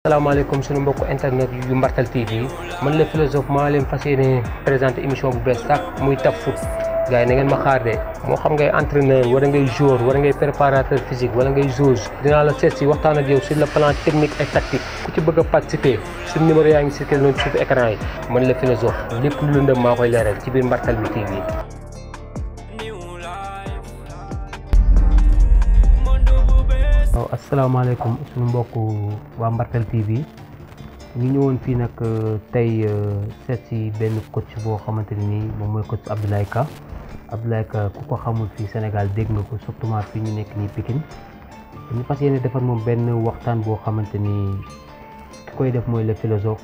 salaamaaleykum suñu mbokku internet yu Mbartal TV man la philosophe maa leen fas yéene présenté émission bu bees sax muy Taf Foot gars yi na ngeen ma xaar de moo xam ngay entraîneur wala ngay joueur wala ngay préparateur physique wala ngay joueuse dinaa la seet si waxtaan ak yow sur le plan technique et tactique ku ci bëgg a participer suñu numéro yaa ngi circulé noonu suufu écran yi man la philosophe lépp lu lëndëm maa koy leeral ci biir Mbartal bi TV. waaw asalaamaaleykum suñu mbokku waa Mbartal TV ñu ñëwoon fii nag tey seet si benn coach boo xamante ne nii moom mooy coach Abdoulaye Ka ku ko xamul fii Sénégal dégg nga ko surtout fii ñu nekk nii Pikine ñu fas yéene defar moom benn waxtaan boo xamante ni ki koy def mooy le philosophe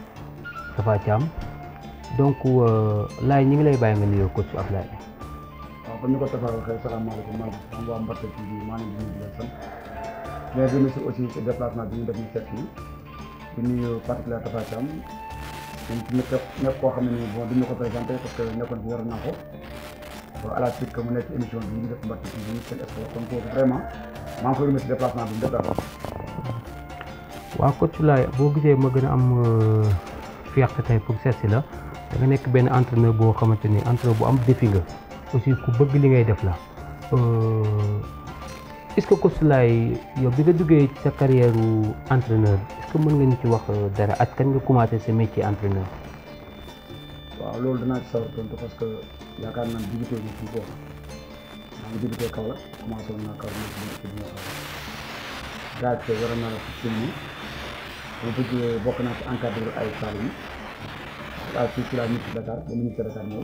Tapha Thiam donc laay ñi ngi lay bàyyi nga nuyoo coach Abdoulaye. waaw kon ni ko Tapha waxee salaamaaleykum maa ngi waa Mbartal TV maa ngi leen di nuyu sant mais remercie aussi ci déplacement bi ñu def ñu seet fii di nuyu particulier Tapha Thiam ñun nekk koo xam ne nii bon duñu ko présenté parce que nekkoon fi waroon naa ko à la suite que mu nekk émission bi ñu def Mbartal TV seen sport kon kooku vraiment maa ngi koy remercier déplacement bi ñu def daal. waaw coach Laye boo gisee ma gën a am fierté tey pour seet si la da nga nekk benn entraîneur boo xamante ni entraîneur bu am défi nga aussi ku bëgg li ngay def la est-ce que coach Laye yow bi nga duggee sa carrière entraîneur est-ce que mën nga ñu ci wax dara ak kañ nga commencé sa métier entraîneur. waaw loolu danaa ci sawar tontu parce que yaakaar naa débuté bi fii boobu maa ngi débuté Kaolack commencé woon naa Kaolack nekk ci biir Kaolack gars yi waroon naa la fi filmé bu bëggee bokk naa ci encadré ay salle yi waaye fii ci laa ñibbi ci Dakar ba mu ñibbi ci Dakar ñëw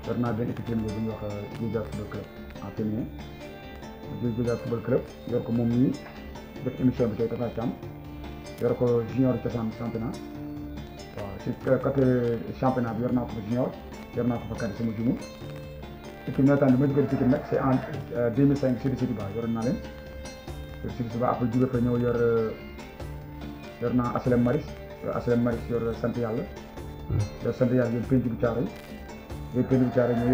war naa benn équipe bu ñuy wax Djidah Football Club en premier Djidah Football Club yor ko moom nii def émission bi tey Tapha Thiam yor ko junior cosaan championnat waaw ci côté championnat bi yor naa ko fa junior yor naa ko fa kàddu sama jumu équipe nawetaan bi ma jógee Pikine nag c'est en 2005 Sidi Ba yoroon naa leen Sidi Ba après jóge fa ñëw yor naa HLM Maris yor sant yàlla yéen penc bu Thiaroye yéen penc bu Thiaroye ñoo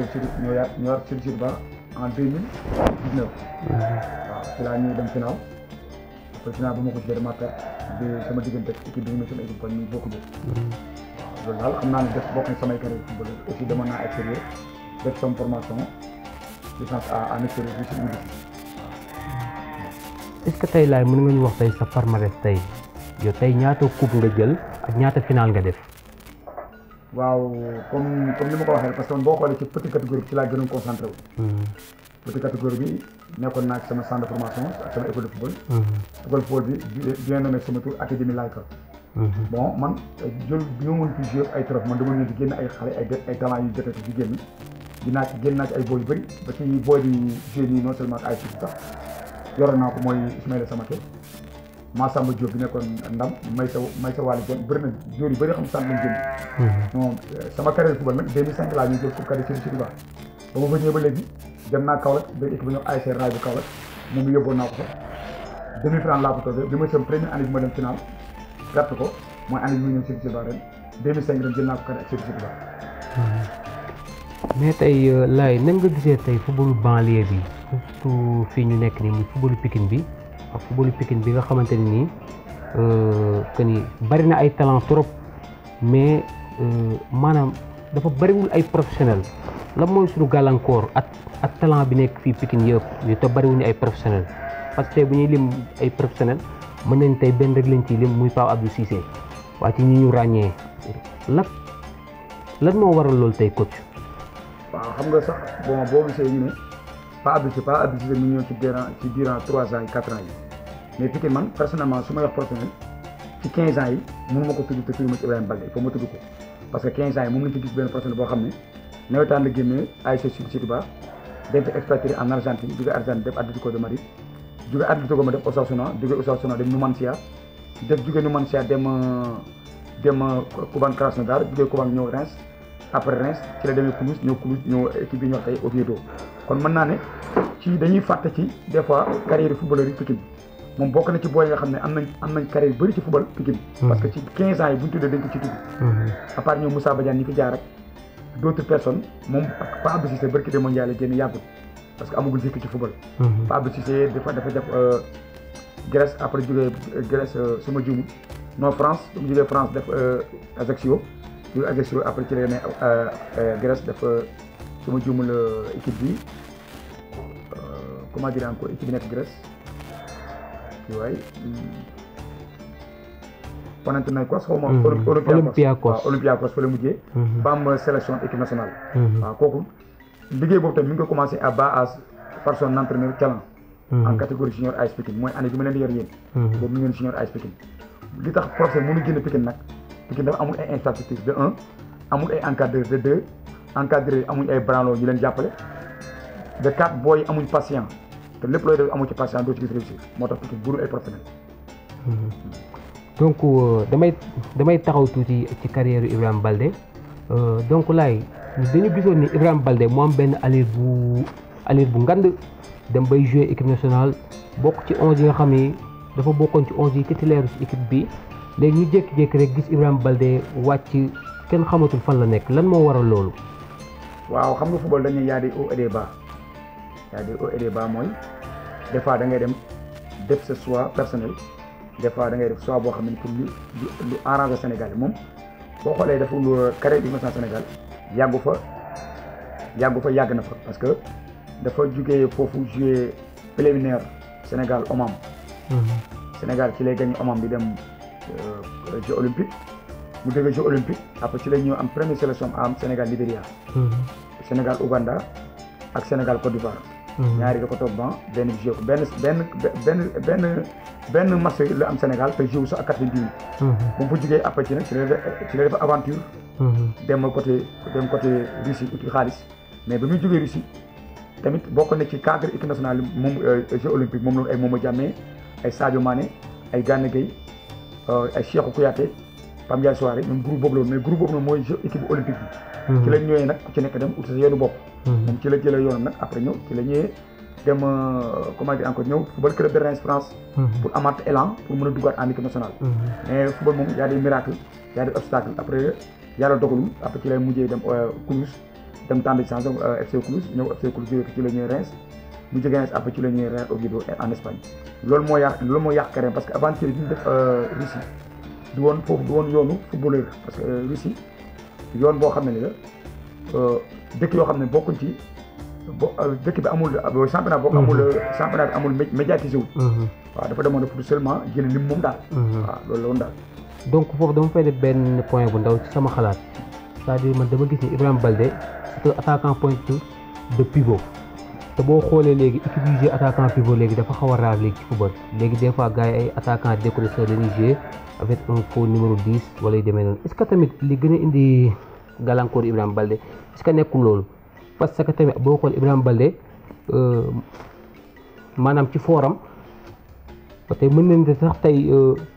yor Sidi Ba en 2019 waaw ci laa ñuy dem final après final ba ma ko jëlee dama perte bi sama diggante équipe bi ñu sama équipe kon ñu bokk waaw loolu daal xam naa ne def bokk na samay carrière football aussi demoon naa extérieur def sama formation licence en extérieur bi si Louga. est-ce que tey Laye mën nga ñu wax tey sa palmarès tey yow tey ñaata coupe nga jël ak ñaata final nga def. waaw comme ni ma ko waxee parce que boo xoolee ci petite catégorie bi ci laa gënoon concentré wu. petite catégorie bi nekkoon naa ci sama centre de formation ak sama école de football. école de football bi bien nommé sama tur académie Layka. bon man jël bi ma mën fi jouer ay trophée man dama ñëw di génn ay xale ay talent yu jotee di génn génn naa ci ay boy yu bëri ba ci boy di jouer nii non seulement ay suuf sax yoroon naa ko mooy Ismaïla Samaké Massamba Diop bi nekkoon Ndam may sa wàllu jon bëri na joueur yu bëri xam sant lañ génn non sama carrière football nag 2005 laa ñuy jël coupe cadet Sidi Ba ba ma fa ñëwee ba léegi dem naa Kaolack benn équipe bu ñëw ASC Rail bu Kaolack moom mi yóbboon naa ko fa demi final laa ko toogee bi mooy sama première année bi ma dem final gàtt ko mooy année bi mu ñëw Sidi Ba ren 2005 ren jël naa ko cadet ak Sidi Ba. mais tey Laye nan nga gisee tey footballu banlieue bi surtout fii ñu nekk nii muy footballu Pikine bi ak footballu Pikine bi nga xamante ne nii que ni bari na ay talent trop mais maanaam dafa bariwul ay professionnel la mooy suñu gàllankoor ak talent bi nekk fii Pikine yëpp ñu te bariwuñu ay professionnel parce que bu ñuy lim ay professionnel mën nañ tey benn rek lañ ciy lim muy Pape Abdou Cissé waaye ci ñi ñu ràññee lan moo waral loolu tey coach. waaw xam nga sax bon boo gisee ñu ne Pape Abdou Cissé mu ñëw ci durant 3 ans yi 4 ans yi mais Pikine man personnellement su ma wax professionnel ci 15 ans yi mënu ma ko tudd te tudd ma ci Ibrahima Baldé il faut ma tudd ko parce que 15 ans yi moom lañ fi gis benn professionnel boo xam ne nawetaan la génnee ASC Sidi Ba dem fi expatrié en Argentine jóge Argentine def Atlético de Madrid jóge Atlético ma def Osasuna dem Numancia jóge Numancia dem Kuban Krasnodar jóge Kuban ñëw Reims après Reims ci la demee Toulouse ñëw équipe bi ñu wax tey Oviedo kon mën naa ne ci dañuy fàtte ci des fois carrière footballeur yi Pikine moom bokk na ci booy nga xam ne am nañ carrière bëri ci football Pikine parce que ci 15 ans yi bu ñu tuddee dañ ko ci tudd à part ñoom Moussa Badiane ñi fi jaar rek d'autres personnes moom ak Pape Abdou Cissé barki de mondial génn yàggul parce que amagul jëkk ci football Pape Abdou Cissé dafa def Grèce après jógee Grèce suma juumul non France bu mu jógee France def Ajaccio jóge Ajaccio après ci la demee Grèce def su ma juumul équipe bi comment dire encore équipe bi nekk Grèce waay Panathinaikos xaw ma Olympiakos fa la mujjee ba am sélection équipe nationale waaw kooku liggéey boobu tamit mi ngi ko commencé à bas âge par son entraîneur talent en catégorie junior AS Pikine mooy année bi ma leen di yor yéen boobu mu ngeen junior AS Pikine li tax professeur mënu génn Pikine nag Pikine dafa amul ay infrastructure de 1 amul ay encadreur de 2 encadré amuñ ay branlo ñu leen jàppale de 4 booy amuñ patient te lépp looy def amu ci patient doo ci gis réussir moo tax Pikine buru ay professionnel donc damay taxaw tuuti ci carrière Ibrahima Baldé donc laay dañu gisoon ni Ibrahima Baldé mu am benn allure bu ngand dem bay jouer équipe nationale bokk ci 11 yi nga xam ni dafa bokkoon ci 11 yi titulaire ci équipe bi léegi ñu jékki-jékki rek gis Ibrahima Baldé wàcc kenn xamatul fan la nekk lan moo waral loolu. waaw xam nga football dañuy y a des hauts et des bas mooy des fois da ngay dem def sa choix personnel des fois da ngay def choix boo xam ne pour lu arranger Sénégal moom boo xoolee dafa carrière bi national Sénégal yàgg na fa parce que dafa jugee foofu jouer préliminaire Sénégal Oman. Sénégal ci lay gagné Oman bi dem Jeux olympiques mu jógee Jeux olympiques après ci lay ñëw am première sélection am Sénégal Libéria. Sénégal Ouganda ak Sénégal Côte d'Ivoire. ñaari da ko toog ban benn joué ko benn match la am Sénégal te joué sax ak 90 minutes. bu mu fa jugee après ci nag ci la def aventure. dem côté Russie uti xaalis mais ba muy jógee Russie tamit bokk na ci cadre équipe nationale moom Jeux olympiques moom loolu ay Momo Diamé ay Sadio Mané ay Gana Gueye ay Cheikhou Kouyaté Pape Ndiaye Souaré ñoom groupe boobu loolu mais groupe boobu noonu mooy jeu équipe olympique bi. ci la ñëwee nag ku ci nekk dem uti sa yoonu bopp. moom ci la jëlee yoonam nag après ñëw ci la ñëwee dem comment dire encore ñëw football club de Reims France. pour amaat élan pour mën a duggaat en équipe nationale. mais football moom y a des miracles y a des obstacles après yàlla dogalul après ci lay mujjee dem Toulouse dem tànn ci changé FC Toulouse ñëw FC Toulouse jógee ci la ñëwee Reims mu jógee Reims après ci la ñëwee Real Oviedo en Espagne loolu moo yàq carrière parce que aventure bi ñu def Russie du woon yoonu footballeur parce que Russie yoon boo xam ne ni la dëkk yoo xam ne bokkuñ ci dëkk bi amul championnat boo championnat bi amul médiatisé wul. waaw dafa demoon pour seulement jël lim moom daal. waaw loolu la woon daal. donc foofu dama fay def benn point bu ndaw ci sama xalaat c'est-à-dire man dama gis ni Ibrahima Baldé c'est un attaquant pointe de pivot te boo xoolee léegi équipe yu joué attaquant pivot léegi dafa xaw a rare léegi ci football léegi des fois gars yi ay attaquant décrocheur dañuy joué avec un faux numéro 10 wala yu demee noonu est-ce que tamit li gën a indi gàllankoor Ibrahima Baldé est-ce que nekkul loolu parce que tamit boo xool Ibrahima Baldé maanaam ci fooram tey mën nañ sax tey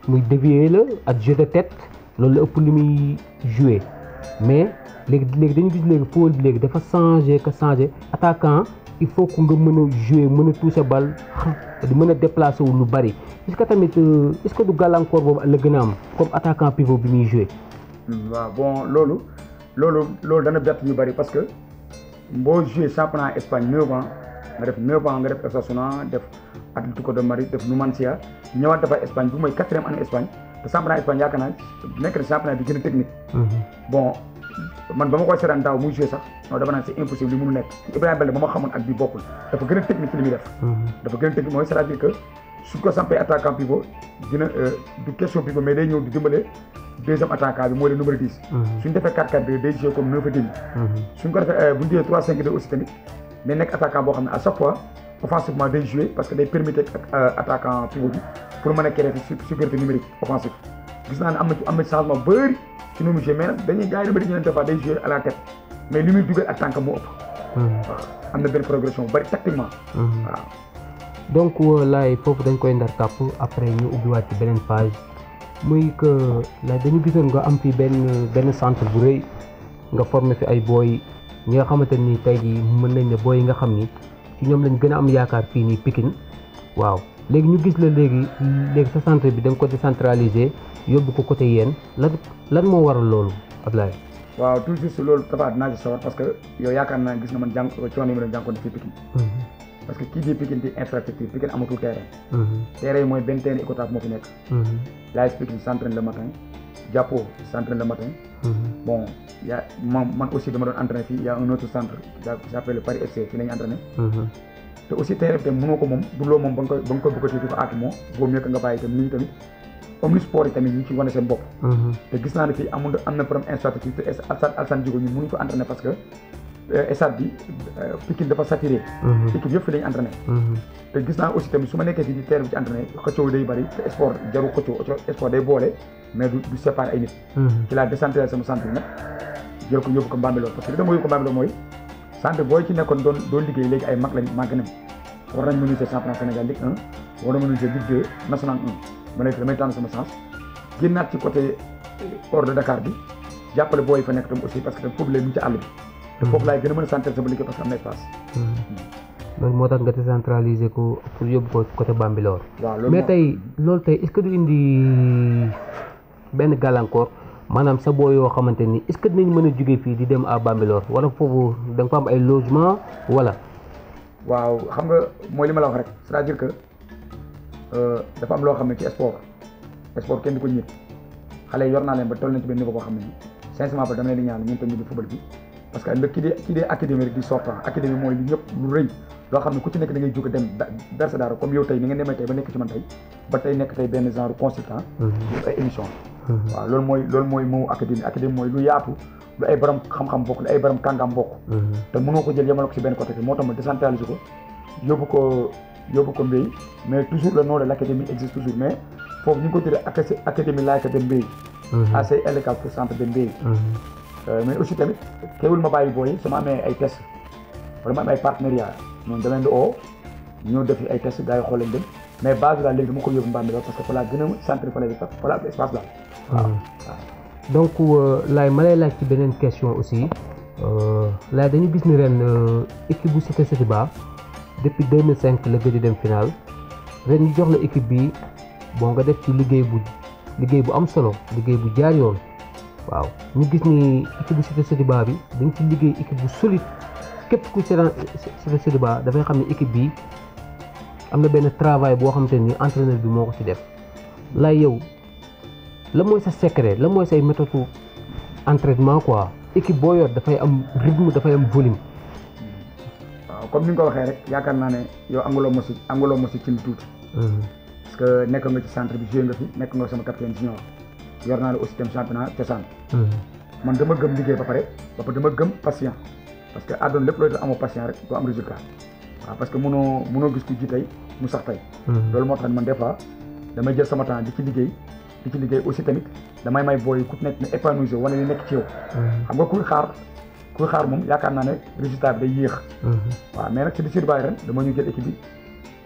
muy dévier la ak jeu de tête loolu la ëpp li muy joué mais léegi dañu gis léegi football bi léegi dafa changé attaquant il faut que nga mën a jouer mën a toucher bal di mën a déplacer wu lu bari est-ce que tamit est-ce que du gàllankoor boobu la gën a am comme attaquant pivot bi muy joué. waaw bon loolu dana bett ñu bari parce que boo joué championnat Espagne 9 ans nga def Osasuna def Atlético de Madrid def Numancia ñëwaat dafa Espagne bu mooy 4e année Espagne te championnat Espagne yaakaar naa nekk na championnat bi gën a technique. bon man ba ma koy seetaan daaw muy joué sax non dama naan c'est impossible li mënu nekk Ibrahima Baldé ba ma xamoon ak bi bokkul dafa gën a technique ci li muy def. dafa gën a technique mooy c'est-à-dire que su ko sampee attaquant pivot dina du question pivot mais day ñëw di dimbale deuxième attaquant bi mooy le numéro 10. suñ defee 4-4-2 day joué comme 9 et demi. suñ ko defee bu ñu jëlee 3-5-2 aussi tamit day nekk attaquant boo xam ne à chaque fois offensivement day joué parce que day permettre attaquant pivot bi pour mën a créer sécurité numérique offensif gis naa ne am na changement bëri ci nu mu joué mais nag dañuy gars yi bëri ñu leen des fois day joué à la tête mais li muy dugal ak tànk moo ëpp. waaw am na benn progression bu bëri tactiquement. waaw. donc laay foofu dañ koy ndar kàpp après ñu ubbiwaat ci beneen page muy que la dañu gisoon nga am fi benn centre bu rëy nga formé fi ay booy ñi nga xamante ni tey jii mën nañ ne booy yi nga xam ni ci ñoom lañ gën a am yaakaar fii nii Pikine waaw léegi ñu gis la léegi sa centre bi da nga ko décentraliser yóbbu ko côté yéen lan moo waral loolu Ablaye. waaw toujours loolu dafa dinaa ci sawar parce que yow yaakaar naa gis nga man coono yi ma doon jànkoonte fii Pikine parce que kii di Pikine di infrastructure Pikine amatul terrain. terrain yi mooy benn terrain équitable moo fi nekk. l'AS Pikine s'entraîne le matin Jàppo s'entraîne le matin. bon man aussi dama doon entraîné fii y a un autre centre qui s'appelle Paris FC fii la ñu entraîné. te aussi terrain bi tamit mënoo ko moom du loo moom ba nga koy bëggatee di ko aaki moo boo mieux que nga bàyyi tamit nit ñi tamit omnisport yi tamit ñu ci wane seen bopp. te gis naa ne fii am na problème infrastructure te Alassane Djigo ñu mënuñu fa entraîné parce que stade bi Pikine dafa saturé. équipe yëpp fi la ñu entraîné. te gis naa aussi tamit su ma nekkee fii di terrain bi ci entraîné xëccoo day bëri te sport jaru xëccoo sport day boole mais du séparé ay nit. ci laa décentralisé sama centre bi nag jël ko yóbbu ko Bambilor parce que li tax ma yóbbu ko Bambilor mooy centre booy ci nekkoon doon liggéey léegi ay mag lañ màgg nañ war nañ mënuñu championnat Sénégal Ligue 1 war na mënuñu Ligue 2 national 1 ma nekk damay tànn sama chance génnaat ci côté hors de Dakar bi jàppale booy fa nekk tam aussi parce que tam foofu lay mu ci àll bi te foofu laay gën a mën a centrer sama liggéey parce que am na espace. loolu moo tax nga décentraliser ko pour yóbbu ko côté Bambilor. waaw loolu mais tey loolu tey est-ce que du indi benn gàllankoor maanaam sa boo yoo xamante ni est-ce que dinañ mën a jógee fii di dem à Bambilor wala foofu da nga fa am ay logement wala. waaw xam nga mooy li ma la wax rek c'est-à-dire que dafa am loo xam ne ci sport kenn du ko ñëpp xale yor naa leen ba toll nañ ci benn niveau boo xam ne nii sincèrement ba dama leen di ñaan ñun tamit di football bi parce que ëllëg kii dee académie rek di sortant académie mooy lu ñëpp lu rëy loo xam ne ku ci nekk da ngay jóg dem bersa daara comme yow tey ni nga demee tey ba nekk ci man tey ba tey nekk tey benn genre consultant ay émission waaw loolu mooy moo académie mooy lu yaatu lu ay borom xam-xam bokk lu ay borom kàngam bokk te mënoo ko jël yemale ko ci benn côté moo tax ma décentraliser ko yóbbu ko Mbey mais toujours le nom de l'académie existe toujours mais foofu ñu ngi ko tuddee académie laayka de Mbey ACLK pour centre de Mbey mais aussi tamit teewul ma bàyyi booy su ma amee ay test wala ma amee ay partenariat ñoom dama leen di oo ñoo def ay test gars yi xool leen dem mais base bi daal léegi dama ko yóbbu Bambilor parce que fa laa gën a centre fa la espace daal waaw donc laay ma lay laaj ci beneen question aussi laay dañu gis ni ren équipe bu Cité Setiba depuis 2005 la gëj a dem final ren ñu jox la équipe bi bon nga def ci liggéey bu am solo liggéey bu jaar yoon waaw ñu gis ni équipe bu Cité Setiba bi dañ ci liggéey équipe bu solide képp ku Cité Setiba dafay xam ne équipe bi am na benn travail boo xamante ni entraîneur bi moo ko ci def laay yow la mooy sa secret la mooy say méthode entraînement quoi équipe boo yor dafay am rythme dafay am volume. waaw comme ni nga ko waxee rek yaakaar naa ne yow anguloo ma si cin tuuti. parce que nekk nga ci centre bi joué nga fi nekk nga sama capitaine junior yor naa la aussi tam championnat cosaan. man dama gëm liggéey ba pare dama gëm patient parce que àdduna lépp looy def amoo patient rek doo am résultat waaw parce que mënoo gis ku ji tey mu sax tey. loolu moo tax man des fois damay jël sama temps di ci liggéey aussi tamit damay may booy ku nekk ne épanouir wala li nekk ci yow. xam nga kuy xaar moom yaakaar naa ne résultat bi day yéex. waaw mais nag ci biir bàyyi ren dama ñu jël équipe bi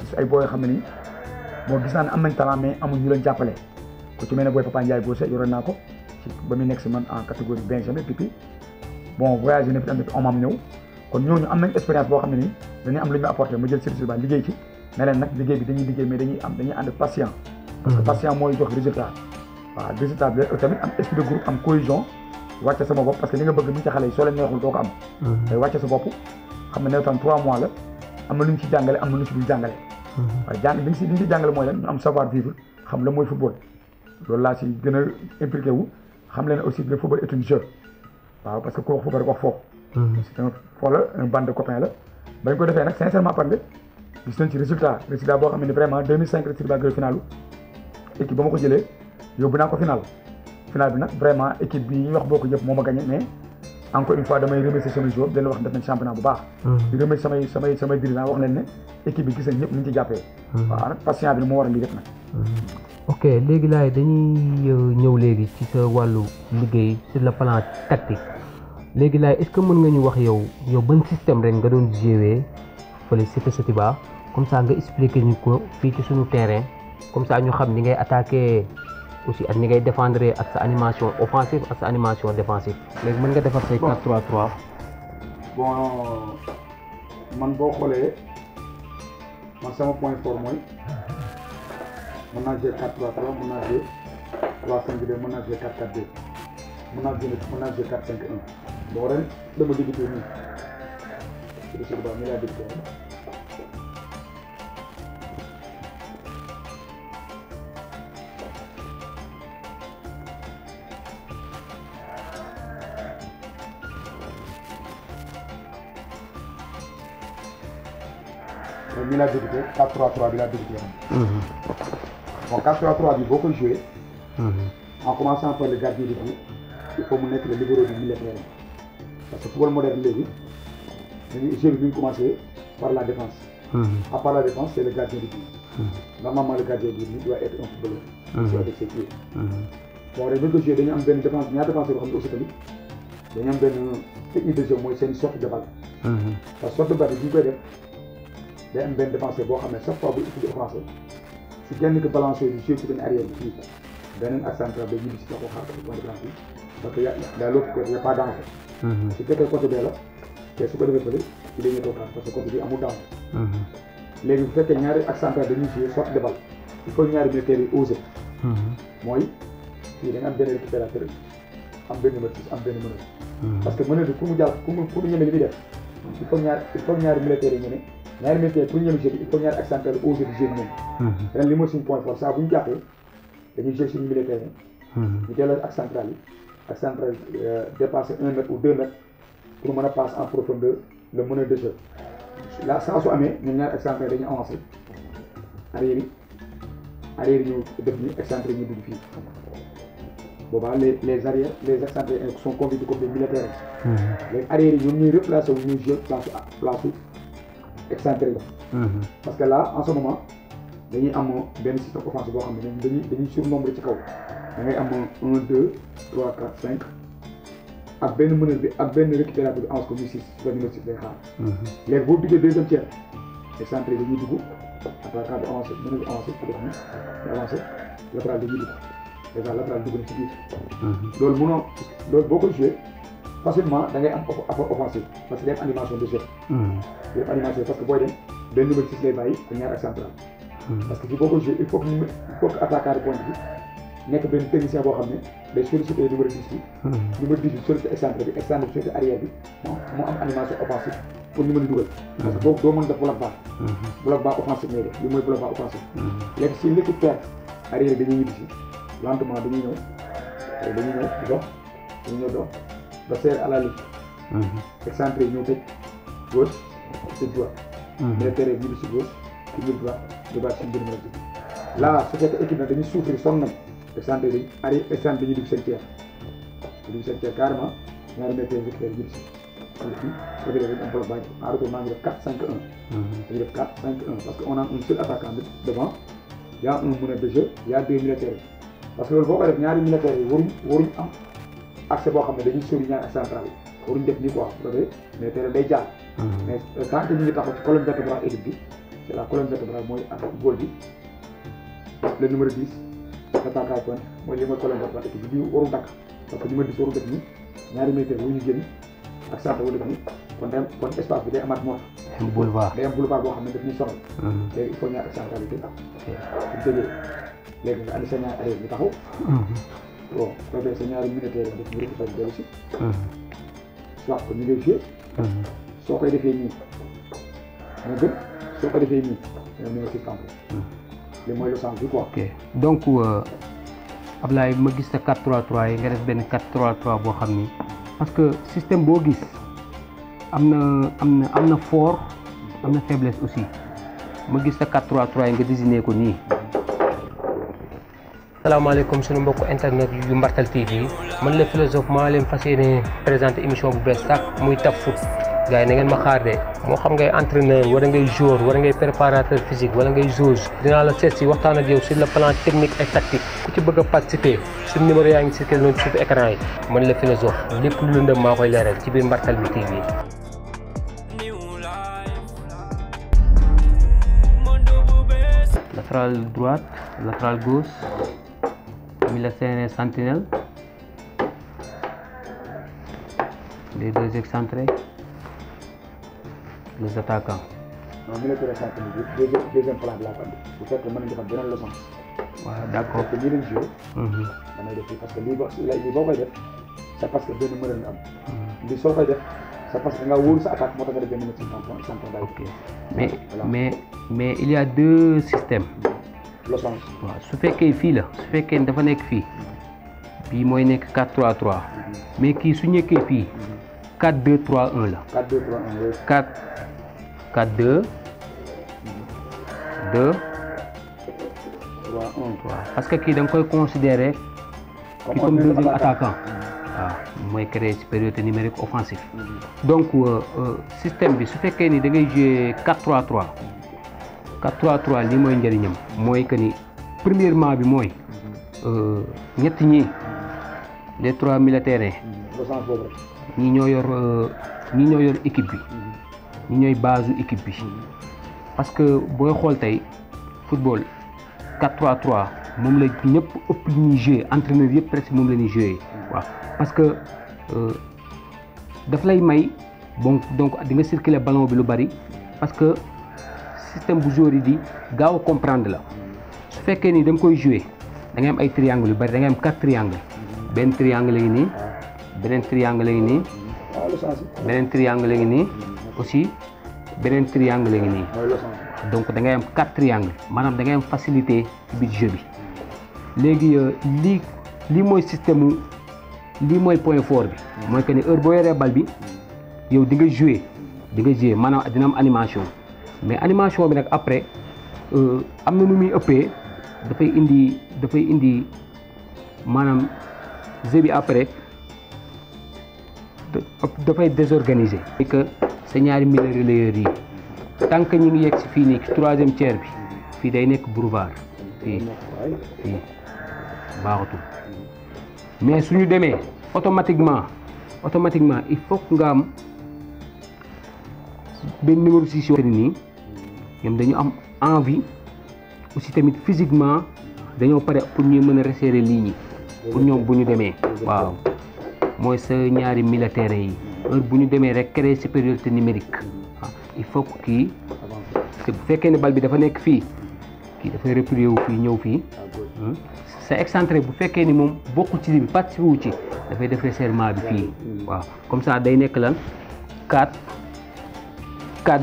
gis ay booy yoo xam ne nii moo gis naa ne am nañ talent mais amuñ ñu leen jàppale ku ci mel ne booy Papa Ndiaye Bousse yoroon naa ko ci ba muy nekk si man en catégorie benjamin pipi bon voyagé na fi am na omam ñëw kon ñooñu am nañ expérience boo xam ne nii dañuy am lu ñu apporté ma jël service ba liggéey ci ne leen nag liggéey bi dañuy liggéey mais dañuy ànd patient parce que patient mooy jox résultat waaw résultat bi tamit am esprit de groupe am cohésion wàcce sama bopp parce que li nga bëgg mi ci xale yi soo leen neexul doo ko am day wàcce sa bopp xam ne newetaan 3 mois la am na lu ñu ci jàngale am na lu ñu ci dul jàngale waaye li ñu ci jàngale mooy lan ñu am savoir vivre xam la mooy football loolu laa si gën a impliqué wu xam leen aussi le football est un jeu waaw parce que ku wax football rek wax foofu c'est un foo la un bande de copains la bañ ko defee nag sincèrement parlé gis nañ ci résultat boo xam ne vraiment 2005 résultat gën finalu équipe ba ma ko jëlee yóbbu naa ko final bi nag vraiment équipe bi ñu wax boo ko yëpp moo ma gagné mais encore une fois damay remercier samay joueurs dañ la wax def nañ championnat bu baax di remercier samay dirigeants wax leen ne équipe bi gis nañ ñëpp ni ñu ci jàppee waaw nag patient bi moo waral lii def nag ok léegi laay dañuy ñëw léegi ci sa wàllu liggéey sur le plan tactique léegi laay est-ce que mën nga ñu wax yow ban système rek nga doon jouer fële Cité Setiba comme ça nga expliquer ñu ko fii ci suñu terrain comme ça ñu xam ni ngay attaquer aussi ak ni ngay défendre ak sa animation offensive ak sa animation défensive léegi mën nga defar say 4-3-3. bon man boo xoolee man sama point fort mooy mën naa jouer 4-3-3 mën naa jouer 3-5-2 mën naa jouer 4-4-2 mën naa jouer 4-5-1 bon ren dama débuté nii ci Setiba mi laa débuté mais nii laa débuté 4-3-3 bi laa débuté bon 4-3-3 bi boo koy joué en commençant par le gardien de but il faut mu nekk le libéro du milieu de terrain parce que football moderne léegi dañuy jeu bi ñu commencé par la défense à part la défense c'est le gardien de but normalement le gardien de but doit être un footballeur avec ses pieds bon rek bu ñu ko joué dañu am benn défense ñaar défense yoo xam ne aussi tamit dañu am benn technique de jeu mooy seen sortie de balle parce que sortie de balle bi ñu koy def day am benn défenseur boo xam ne chaque fois bu équipe di offensé si kenn ki balancé du joué ci benn arrière bi fii beneen ak central day ñibbi si sa ko xaar ci point de place bi parce que y a l'autre côté y a pas danger su fekkee côté bee la te su ko defee fële ci dañuy toogaat parce que côté bi amul danger léegi bu fekkee ñaari ak central dañuy joué sortie de balle il faut ñaari militaires yi osé mooy fii da nga am benn récupérateur am benn numéro 6 am benn meneur parce que meneur bi pour mu jàll pour mu ñeme li muy def il faut ñaari militaires yi ñeme ñaari militaires pour ñu ñeme jeu bi il faut ñaari ak central osé di joué ñoom ren li mooy suñu point fort saa bu ñu jàppee dañuy joué suñu militaire yi ñu delloo ak central yi ak central dépasser 1 mètre ou 2 mètres pour mën a passer en profondeur le meneur de jeu là saa su amee ñun ñaari ak central dañuy avancé arrière yi ñu def ni excentré ñu dugg fii boobaa les arrières les excentrés sont conduits comme des militaires les arrières yi ñoom ñuy replacé wu ñuy jouer place excentré la parce que là en ce moment dañuy am benn système offensif boo xam ne dañuy surnombre ci kaw da ngay am 1 2 3 4 5 ak benn meneur bi ak benn récupérateur bi avance ko muy 6 ba numéro 6 day xaar léegi boo duggee deuxième tiers excentré dañuy dugg attaquant bi avancé meneur bi avancé def ni ñu avancé latéral dañuy dugg déjà latéral dugg na ci biir loolu mënoo loolu boo ko joué facilement da ngay am apport offensif parce que day am animation de jeu day am animation parce que booy dem benn numéro 6 lay bàyyi ko ñaar ak central parce que fii boo ko joué il faut que attaquant de pointe bi nekk benn technicien boo xam ne day sollicité numéro 10 bi numéro 10 bi sollicité excentré bi excentré sollicité arrière bi moo am animation offensive pour ñu mën a dugal parce que boobu doo mën def bloc bas offensif ngay def li mooy bloc bas offensif léegi si l'équipe perte arrière dañuy ñibbi si lentement dañuy ñëw di dox ba serre à la ligne excentré ñëw tëj gauche tëj droite militaire yi ñibbi si gauche ci biir droite di bàcc seen numéro bi là su fekkee équipe nag dañuy souffrir sonn nañ excentré dañ arrière excentré dañuy dugg seen tiers carrément ñaari militaire récupéré ñibbi si fii su fekkee dañu am bloc bas en retour maa ngi def 4-5-1 dañuy def 4-5-1 parce que on a un seul attaquant devant y a un meneur de jeu y a 2 militaires parce que loolu boo ko def ñaari militaires yi waruñ am accès boo xam ne dañuy sori ñaari ak central yi waruñ def nii quoi bu ko defee militaire day jaar mais tant que ñu ngi taxaw ci colonne vertébrale équipe bi c'est la colonne vertébrale mooy ak góol bi le numéro 10 attaquant point mooy li mooy colonne vertébrale équipe bi waru dakk parce que numéro 10 waru def nii ñaari militaires waruñu génn ak centre waru def nii kon espace bi day amaat moo boulevard day am boulevard boo xam ne daf ñuy sonal léegi il faut ñaari ak centralité su jógee léegi nga andi sa ñaari arrière bi taxaw bon soo defee sa ñaari militaire def ñu récupéré dellu si soit que ñu ngay joué soo koy defee nii nga gën soo ko defee nii nga numéro 6 camp li mooy le sens bi quoi donc Ablaye ma gis sa 4-3-3 yi nga def benn 4-3-3 boo xam ni parce que système boo gis am na fort am na faiblesse aussi ma gis sa 4-3-3 yi nga désigné ko nii. salaamaaleykum sunu mbokku internet yu Mbartal TV man la philosophe maa leen fas yéene présenté émission bu bees sax muy Taf Foot gars yi na ngeen ma xaar de moo xam ngay entraîneur wala ngay joueur wala ngay préparateur physique wala ngay joueuse dinaa la seet si waxtaan ak yow sur le plan technique et tactique ku ci bëgg a participer suñu numéro yaa ngi circulé noonu ci suufu écran yi man la philosophe lépp lu lëndëm maa koy leeral ci biir Mbartal bi TV. latéral droite latéral gauche milieu de terrain sentinelle les deux excentrés les attaquants. non milieu de terrain sentinelle deuxième plan bi laa ko andi bu fekkee mën nañu defal beneen leçon. waaw d'accord parce que lii lañ joué. damay def fii parce que lii boo koy def c'est parce que benn mënal nga am. lii soo koy def c'est parce que nga wóoru sa attaque moo tax nga def benn médecin central day. ok mais il y a deux systèmes. losange. waaw su fekkee fii la su fekkee dafa nekk fii bii mooy nekk 4-3-3 mais kii su nekkee fii 4-2-3-1 la. 4-2-3-1 4-4-2 2 3 1 parce que kii da nga koy considérer kii comme deuxième attaquant waaw mooy créer supériorité numérique offensif donc système bi su fekkee ni da ngay jouer 4-3-3 4-3-3 lii mooy njëriñam mooy que ni premièrement bi mooy ñett ñi les 3 militaires ñi ñoo yor équipe bi ñi ñooy base équipe bi parce que booy xool tey football 4-3-3 moom la ñëpp ëpp li ñuy jouer entraîneur yëpp presque moom la ñuy jouer waaw parce que daf lay may donc di nga circuler ballon bi lu bari parce que système bu joueur yi di gaaw a comprendre la su fekkee ni da nga koy jouer da ngay am ay triangle yu bari da ngay am 4 triangle benn triangle yi nii beneen triangle yi nii beneen triangle yi nii aussi beneen triangle yi nii donc da ngay am 4 triangle maanaam da ngay am facilité ci biir jeu bi léegi lii mooy système lii mooy point fort bi mooy que ni heure boo yoree bal bi yow di nga jouer maanaam dina am animation mais animation bi nag après am na nu muy ëppee dafay indi maanaam jeu bi après dafay désorganiser. et que sa ñaari milieu relayeurs yi tant que ñi ngi yegg si fii nii ci 3e tiers bi fii day nekk boulevard fii baaxatul mais suñu demee automatiquement il faut que nga am benn numéro 6 yoo nii ñoom dañu am envie aussi tamit physiquement dañoo pare pour ñuy mën a resserrer ligne yi pour ñoom bu ñu demee waaw mooy sa ñaari militaires yi heure bu ñu demee rek créer supériorité numérique il faut que kii te bu fekkee ne bal bi dafa nekk fii kii dafay replier wu fii ñëw fii sa excentré bu fekkee ni moom bokkul ci bi participé wu ci dafay def resserrement bi fii waaw comme ça day nekk lan 4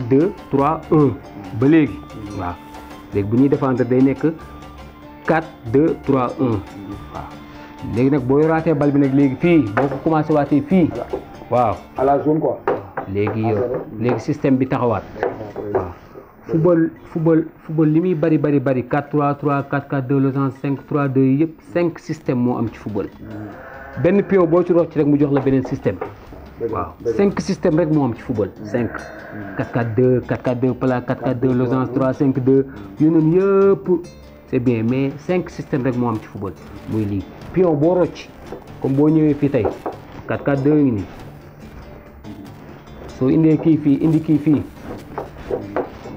2 3 1 ba léegi waaw léegi bu ñuy défendre day nekk 4 2 3 1 waaw léegi nag boo yoraatee bal bi nag léegi fii boo ko commencé waatee fii waaw à la zone quoi léegi système bi taxawaat waaw football li muy bari 4-3-3 4-4-2 losange 5-3-2 yëpp 5 système moo am ci football benn pion boo ci rocc rek mu jox la beneen système waaw 5 système rek moo am ci football 5 4-4-2 4-4-2 plat 4-4-2 losange 3-5-2 yu noonu yëpp c'est bien mais 5 système rek moo am ci football muy lii pion boo rocc comme boo ñëwee fii tey 4-4-2 ngi nii soo indee kii fii indi kii fii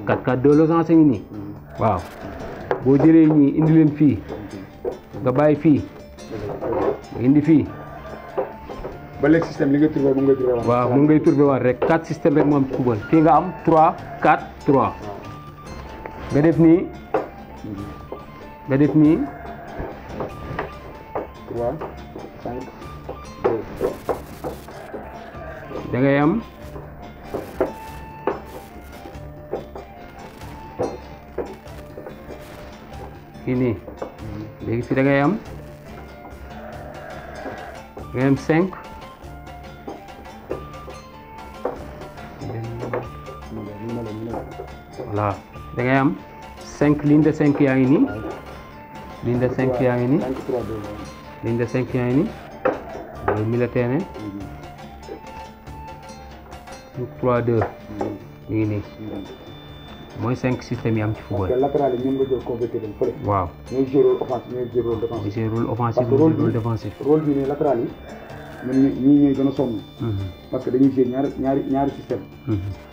4-4-2 losange ngi nii waaw boo jëlee ñii indi leen fii nga bàyyi fii nga indi fii ba léegi système li nga trouvé moom ngay trouvé waat waaw moom ngay trouvé waat rek 4 système rek moo am ci football fii nga am 3-4-3 nga def nii 3 5 2 da ngay am fii nii léegi fii da ngay am 5 voilà da ngay am 5 ligne de 5 yaa ngi nii ligne de 5 yaa ngi nii ligne de 5 yaa ngi nii loolu militaire 3-2 mi ngi nii mooy 5 systèmes yi am ci football. latéral yi ñoom nga jël convertir leen fële. waaw ñooy jouer rôle offensif ñooy jouer rôle défensif. ñooy jouer rôle offensif ñooy jouer rôle défensif. rôle bi ne latéral yi ñoom ñii ñooy gën a sonn. parce que dañuy jouer ñaari système.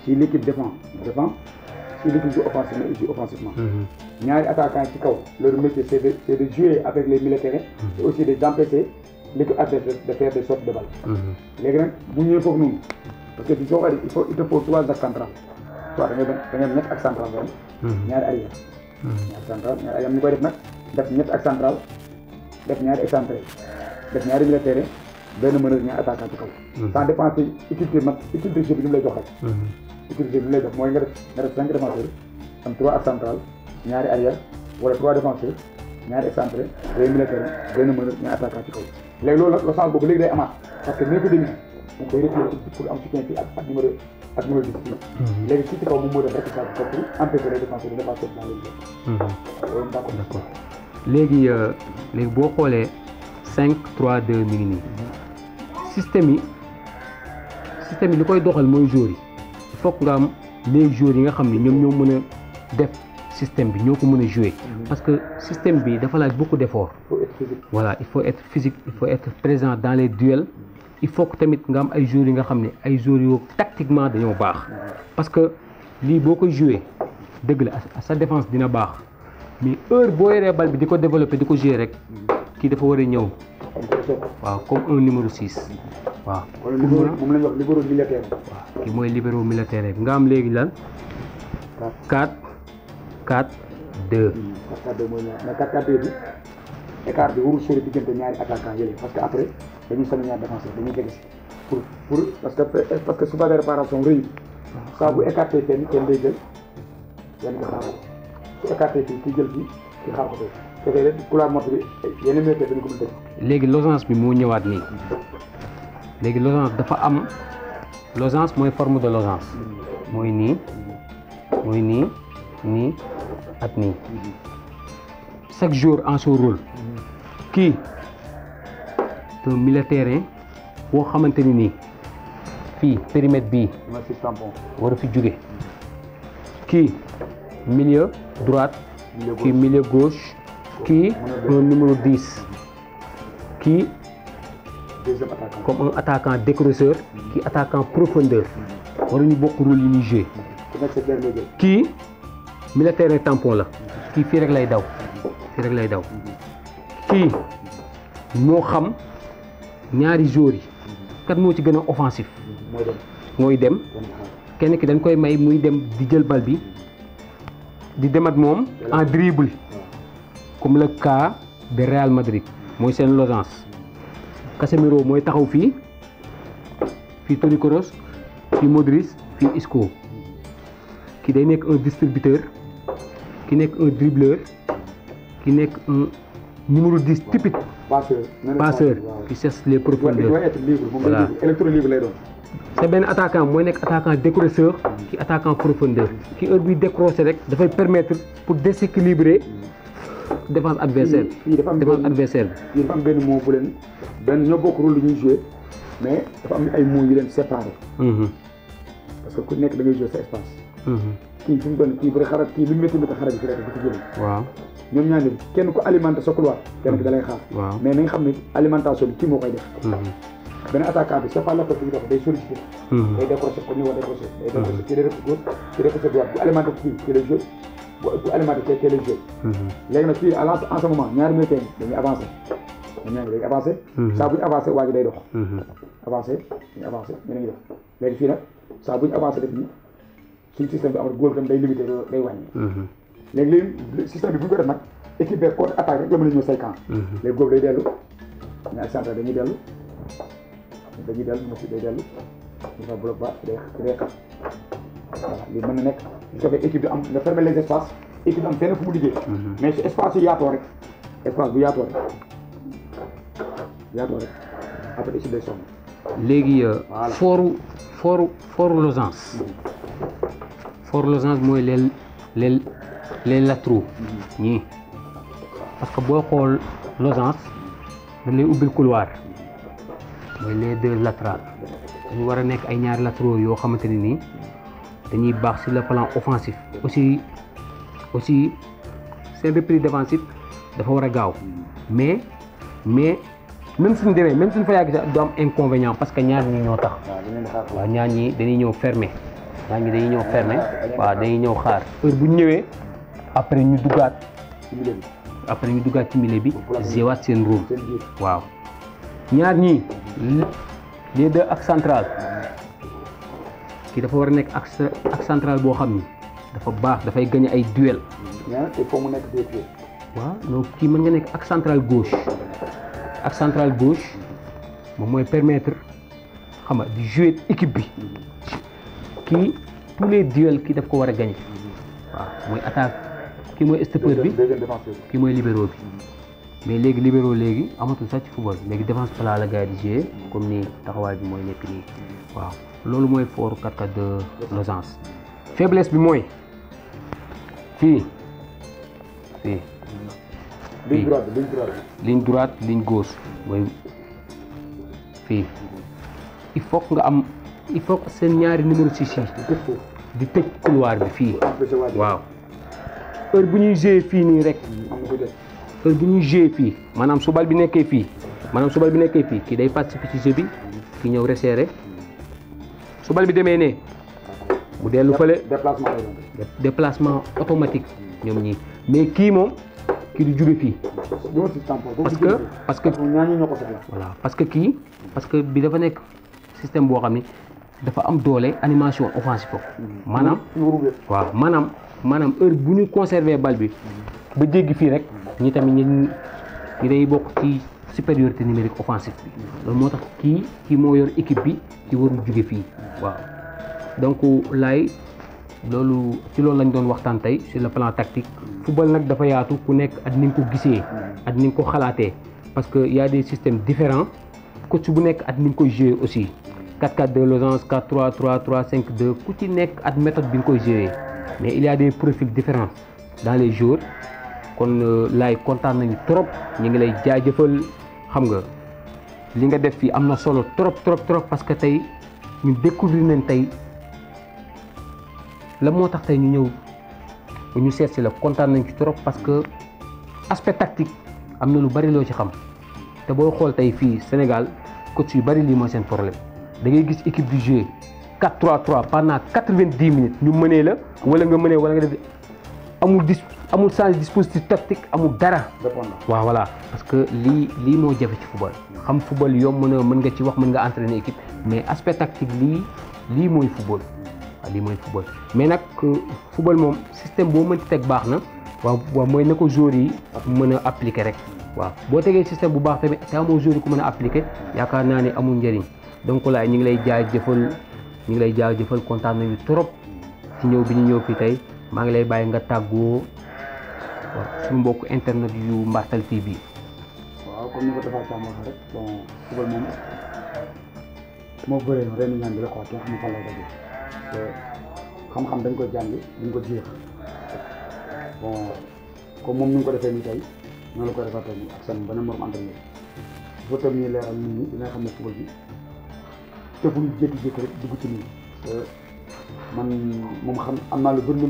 si l'équipe défend si l'équipe joue offensivement et joue offensivement. ñaari attaquants ci kaw leur métier c'est de jouer avec les militaires et aussi d'empêcher l'équipe adverse de faire des sorties de balle. léegi nag bu ñëwee foofu noonu parce que soo xoolee il te faut 3 axes centrales. soit da ngay ñett ak central nga ñaari arrière ñaari central ñaari arrière ñu koy def nag def ñett ak central def ñaari excentré def ñaari militaire benn meneur ñaari attaquant ci kaw ça dépend ci utilité jeu bi li mu lay jox rek utilité bi mu lay jox mooy nga def 5 défenseurs am 3 ak central ñaari arrière wala 3 défenseurs ñaari excentré benn militaire benn meneur ñaari attaquant ci kaw léegi loolu nag le sens boobu léegi day amaat parce que néew ko demi dañ koy reculer pour am soutien fii ak numéro ak numéro 10 fii. léegi kii ci kaw moom moo def récupération pour empêcher les défenseurs de ne pas sortir dans les jeux. loolu d'accord. léegi léegi boo xoolee 5-3-2 mi ngi nii système yi li koy doxal mooy joueurs yi il faut que nga am les joueurs yi nga xam ne ñoom ñoo mën a def système bi ñoo ko mën a jouer parce que système bi dafa laaj beaucoup d'efforts. Voilà, il faut être physique, il faut être présent dans les duels. Il faut que tamit nga am ay joueurs yi nga xam ne ay joueurs yoo tactiquement dañoo baax parce que lii boo ko jouer dëgg la sa défense dina baax mais heure boo yoree bal bi di ko développer di ko jouer rek kii dafa war a ñëw waaw comme un numéro 6 waaw. moom la ñuy wax libéro militaire. waaw kii mooy libéro militaire bi nga am léegi lan 4-4-2. 4-4-2 mooy ñaar mais 4-4-2 bi écart bi warul sori diggante ñaari attaquant yële parce que après dañuy sonn ñaari défenseur dañuy jege si pour parce que surface de réparation rëy saa bu écarté kenn day jël yenn nga xaar ko su écarté fii kii jël fii kii xaar ko tey te tey couloir morte bi yenn métier dañu ko mën a def. léegi losange bi moo ñëwaat nii léegi losange dafa am losange mooy forme de losange mooy nii nii ak nii chaque jour en son rôle kii te milieu terrain boo xamante ni nii fii périmètre bii war a fi jóge kii milieu droite kii milieu gauche kii un numéro 10 kii comme un attaquant décrocheur kii attaquant profondeur waruñu bokk rôle yi ñuy jouer kii milieu terrain tampon la kii fii rek lay daw kii moo xam ñaari joueurs yi kat moo ci gën a offensif mooy dem kenn ki dañ koy may muy dem di jël bal bi di dem ak moom en dribble comme le cas de Real Madrid mooy seen losange Casemiro mooy taxaw fii Toni Kroos fii Modric fii Isco ki day nekk un distributeur ki nekk un dribbleur ki nekk un numéro 10 typique passeur qui cherche les profondeurs. Voilà. C'est benn attaquant mooy nekk attaquant décrocheur ki attaquant profondeur ki heure buy décrocher rek dafay permettre pour déséquilibrer défense adversaire bi. dafa am benn mot bu leen benn ñoo bokk rôle lu ñuy jouer mais dafa am ay mots yu leen séparé. parce que ku nekk da ngay jouer sa espace. kii fi mu doon kii bu xarat kii lu métti xarat bi fi rek di ko jëlee. waaw ñoom ñaar ñëpp kenn ku alimenté sa couloir kenn ki da lay xaar. waaw mais na nga xam ne alimentation bi kii moo koy def. benn attaquant bi c'est pas la porte bi dox day sollicité. day décroché ko ñu war décroché. day décroché kii day def gauche kii day def droite bu alimenté kii lay joué bu alimenté kii lay joué. léegi nag fii en ce moment ñaari minutes dañuy avancé ñoom ñaar dañuy avancé. saa bu ñu avancé waa ji day dox. avancé ñu avancé ñu ngi def léegi fii nag saa bu ñu avancé def nii suñu système bi amul góol tam day limité day wàññi. léegi système bi bu ñu ko def nag équipe bi contre attaque rek la mën a ñëw say camp. léegi góob day dellu ñaari centre dañuy dellu mosi day dellu ñu fa bloc ba day xat voilà lii mën na nekk su fekkee équipe bi am nga fermer les espaces équipe bi am fenn fu mu liggéey mais su espace yi yaatoo rek espace bu yaatoo rek après équipe day sonn. léegi fooru losange mooy les latéraux ñii parce que boo xool losange dañ lay ubbil couloir mooy les deux latérales dañu war a nekk ay ñaari latéraux yoo xamante ne nii dañuy baax sur le plan offensif aussi seen reprise défensif dafa war a gaaw mais même suñu demee même suñu fa yàgg sax du am inconvénient parce que ñaar ñi ñoo tax waaw ñaar ñi dañuy ñëw fermer waaw dañuy ñëw xaar heure bu ñu ñëwee après ñu duggaat ci milieu bi jéewaat seen rôle waaw ñaar ñii les deux ak central kii dafa war a nekk ak central boo xam ni dafa baax dafay gagner ay duel waaw non kii mën nga nekk ak central gauche moom mooy permettre xam nga di jouer équipe bi kii tous les duels kii daf ko war a gagner waaw mooy attaque kii mooy stoppeur bi kii mooy libéro bi mais léegi libéro léegi amatul sax ci football léegi défense plat la gars yi di jouer comme nii taxawaay bi mooy nekk nii waaw loolu mooy fort 4x4 de Losange. faiblesse bi mooy fii ligne droite ligne gauche mooy fii il faut que seen ñaari numéro 6 yi di tëj couloir bi fii waaw heure bu ñuy jouer fii nii rek heure bu ñuy jouer fii maanaam su bal bi nekkee fii kii day participer ci jeu bi ki ñëw resserrer su bal bi demee ne mu dellu fële déplacement automatique ñoom ñii mais kii moom kii du jóge fii parce que voilà parce que bi dafa nekk système boo xam ni dafa am doole animation offensive foofu maanaam heure bu ñu conserver bal bi ba jéggi fii rek ñi tamit ñi day bokk ci supériorité numérique offensive bi loolu moo tax kii moo yor équipe bi ci warul jóge fii waaw donc laay loolu ci loolu lañ doon waxtaan tey sur le plan tactique football nag dafa yaatu ku nekk ak ni nga ko gisee ak ni nga ko xalaatee parce que y a des systèmes différents coach bu nekk ak ni nga koy jouer aussi 4-4-2 Losange 4-3-3 3-5-2 ku ci nekk ak méthode bi nga koy jouer mais il y a des profils différents dans les joueurs kon laay kontaan nañu trop ñu ngi lay jaajëfal xam nga li nga def fii am na solo trop parce que tey ñu découvrir nañ tey la moo tax tey ñu ñëw ñu seet si la kontaan nañ ci trop parce que aspect tactique am na lu bari loo ci xam te boo xool tey fii Sénégal coach yu bari lii mooy seen problème da ngay gis équipe du jeu 4-3-3 pendant 90 minutes ñu mënee la wala nga def amul change dispositif tactique amul dara. waaw voilà parce que lii moo jafe ci football xam football yomb na mën nga ci wax mën nga entraîner équipe mais aspect tactique lii mooy football. lii mooy football mais nag football moom système boo mënti teg baax na waaw mooy na ko joueurs yi mën a appliquer rek waaw boo tegee système bu baax tamit te amoo joueurs yi ku mën a appliquer yaakaar naa ne amul njëriñ donc laay ñu ngi lay jaajëfal kontaan nañu trop ci ñëw bi ñu ñëw fii tey maa ngi lay bàyyi nga tàggoo suñu mbokk internet yu Mbartal TV. waaw comme ni ko defaa Thiam waxee rek bon football moom moo bëree ren ñaan bi la quoi kenn xamul fan lay dajee te xam-xam dañ koy jàngi dañ ko jeex bon comme moom ni nga ko defee nii tey noonu la koy defar tey ak seen beneen morom entraîneur il faut tamit ñu leeral nit ñi dina xam ne football bi te fu ñu jékki-jékki rek dugg ci nii man moom am naa lu bëri lu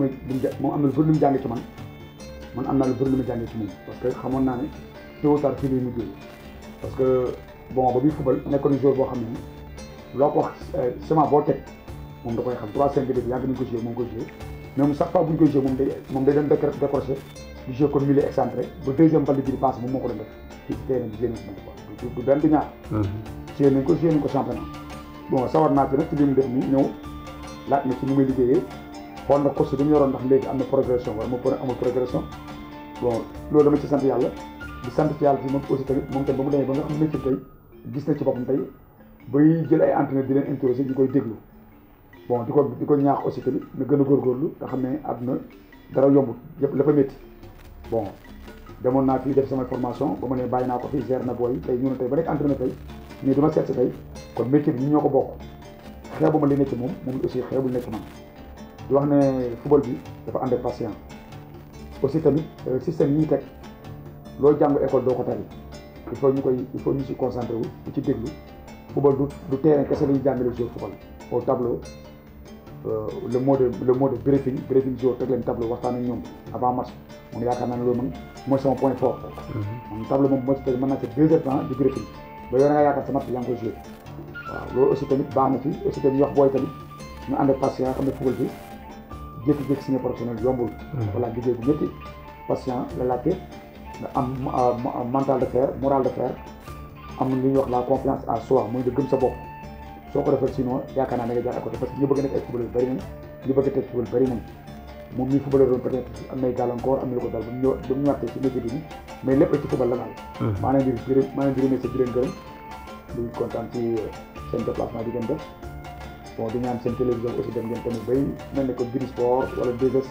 am na lu bëri lu mu jàngee ci man am naa lu bëri lu ma jàngee ci moom parce que xamoon naa ne tôt ou tard fii lay mujjee parce que bon ba muy football nekkoon na joueur boo xam ne loo ko wax semence boo teg moom da koy xam 3-5 bi yàgg nañu ko joué moom koy joué même chaque fois bu ñu koy joué moom day dem décroché di joué comme milieu excentré ba deuxième balle bi di passe moom moo ko doon def fii ci terrain bi génn si man quoi du benn du ñaar joué nañ ko championnat bon sawar naa ci nag ci li mu def nii ñëw laaj na ci ni muy liggéeyee xool na course bi mu yoroon ndax léegi am na progression wala amul progression bon loolu dama ci sant yàlla di sant ci yàlla fi moom aussi tamit moom tamit ba mu demee ba nga xam ne ci tey gis na ci boppam tey bay jël ay entraîneur di leen interroger ñu koy déglu bon di ko ñaax aussi tamit na gën a góorgóorlu nga xam ne àdduna dara yombut yëpp la fa métti bon demoon naa fii def samay formation ba ma ne bàyyi naa ko fii gère na booy tey ñu ne tey ba nekk entraîneur tey mais dama seet si tey kon métier bi ñu ñoo ko bokk xeebu ma li nekk moom aussi xeebul nekk man di wax ne football bi dafa ànd ak patient aussi tamit système yi ñuy teg loolu jàng école doo ko tari il faut ñu si concentré wu di ci déglu football du terrain kese la ñuy jàngale joueur football au tableau le mot de briefing joueur teg leen tableau waxtaan ak ñoom avant match man yaakaar naa ne loolu man mooy sama point fort man tableau moom moo ci teg mën naa ci 2 heures temps di briefing ba yow da nga yaakaar sa match yaa ngi koy joué waaw loolu aussi tamit baax na fi aussi tamit wax booy tamit ñu ànd ak patient xam ne football bi jékki-jékki signé professionnel yombul voilà liggéey bu métti patient la laajte nga am mental de fer moral de fer am li ñuy wax la confiance à soi mooy nga gëm sa bopp soo ko defal sinon yaakaar naa da nga jaar à côté parce que ñu bëgg nekk ay footballeur bëri nañ ñu bëgg teg football bëri nañ moom ñi footballeur doon peut-être am nay gàllankoor am na lu ko dal ba mu ñëwaatee ci métier bi mais lépp ci football la daal maa leen di remercier di leen gërëm di kontaan ci seen déplacement di ngeen def bon di ñaan seen télévision aussi dem ngeen tamit bay mel ne que Biri Sport wala 2S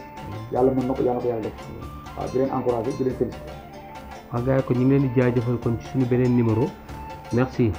yàlla mën na ko yàlla def waaw di leen encouragé di leen félicité. waaw gars yi kon ñu ngi leen di jaajëfal kon ci suñu beneen numéro merci.